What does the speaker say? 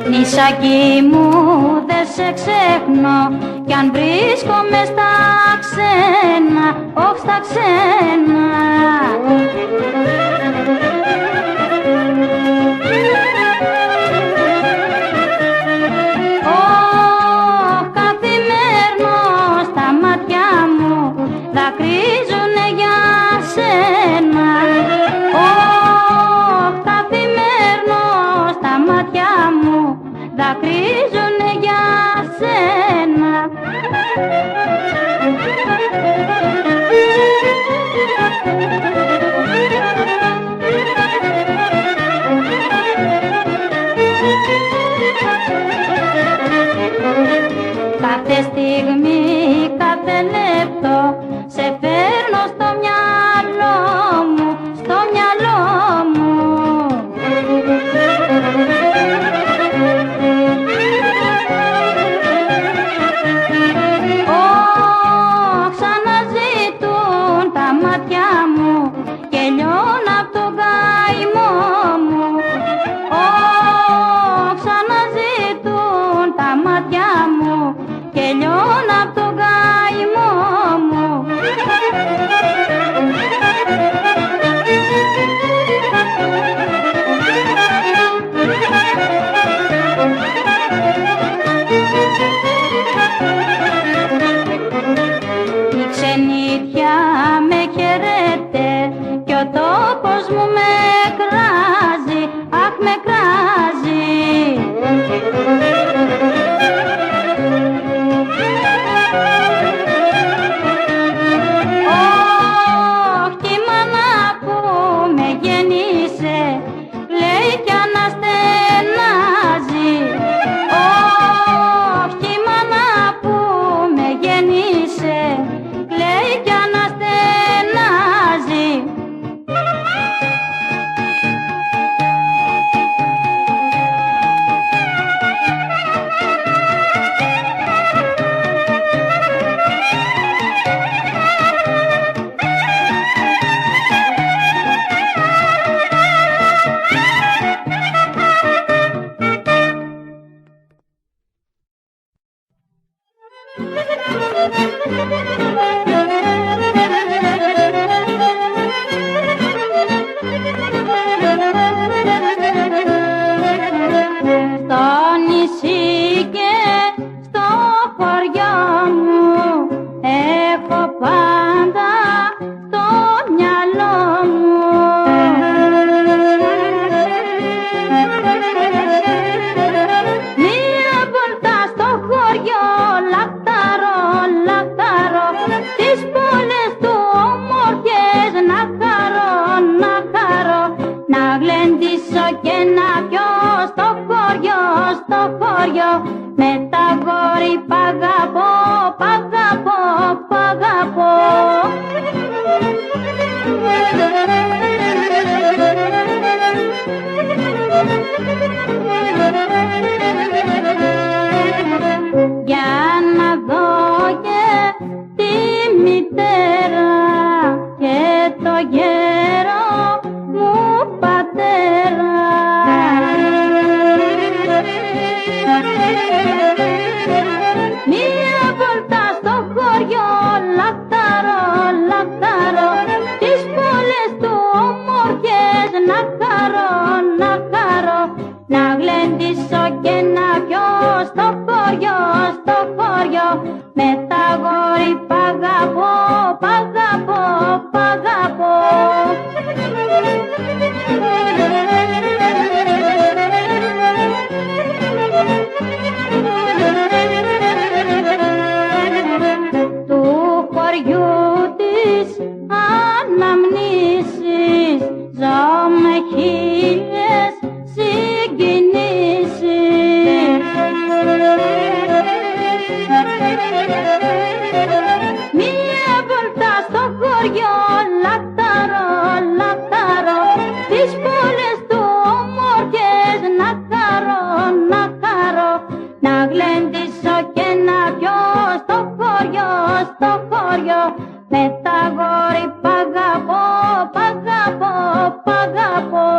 Νησάκι μου δε σε ξέχνω κι αν βρίσκομαι στα ξένα, όχι στα ξένα. Καθημερινώς τα μάτια μου δακρύζουνε για σένα. Καθημερινώς τα μάτια μου δακρύζουνε για σένα. Κάθε στιγμή, κάθε λεπτό σε φέρνω στο μυαλό μου, στο μυαλό μου. Ξαναζητούν τα μάτια μου και λιώνω απ' τον καημό μου. Ξαναζητούν τα μάτια μου και λιώνω απ' τον καημό μου. Η ξενιτιά με χαιρέται κι ο τόπος μου με κράζει, αχ με κράζει. Όχι η μάνα που με γέννησε λέει κι αναστενάζει. Όχι η μάνα που με γέννησε λέει κι αναστενάζει. Στο νησί και στο χωριό μου έχω πάντα το μυαλό μου. Μία βόλτα στο χωριό λαχταρώ, λαχταρώ, τις πόλες του όμορφες να χαρώ, να χαρώ, να γλεντήσω και να πιω στο χωριό, στο χωριό, με τα γόρι π' αγαπώ, π' αγαπώ, π' αγαπώ. Για να δω και τη μητέρα και το γέρο μου πατέρα. Μία βόλτα στο χωριό λαχταρώ, λαχταρώ, τις πόλες του όμορφες να χαρώ, να χαρώ, να γλεντήσω και να πιω στο χωριό, στο χωριό, με τα γόρι π' αγαπώ, π' αγαπώ, π' αγαπώ. Του χωριού της αναμνήσεις ζω με χίλιες συγκινήσεις. γλεντήσω και να πιω στο χωριό με τα γόρι π' αγαπώ, π' αγαπώ, π' αγαπώ.